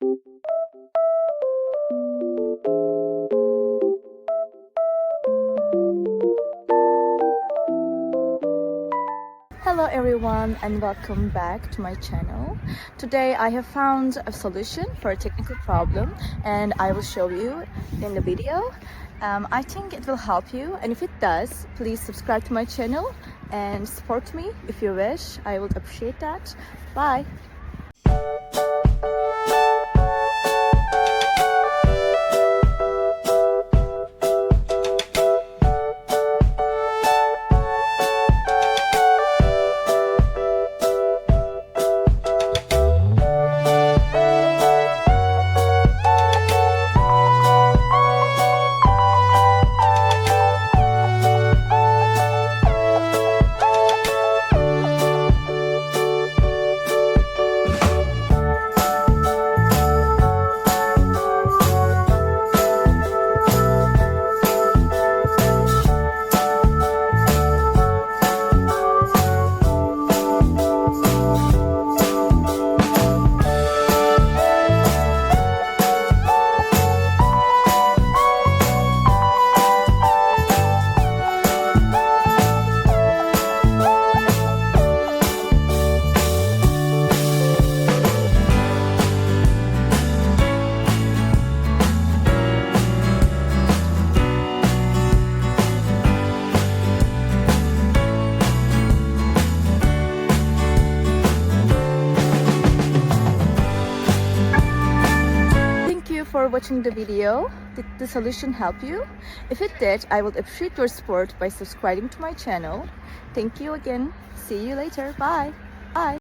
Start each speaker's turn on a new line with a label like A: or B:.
A: Hello everyone and welcome back to my channel. Today I have found a solution for a technical problem and I will show you in the video. I think it will help you, and if it does, please subscribe to my channel and support me if you wish. I would appreciate that. Bye! For watching the video. Did the solution help you? If it did, I would appreciate your support by subscribing to my channel. Thank you again. See you later. Bye. Bye.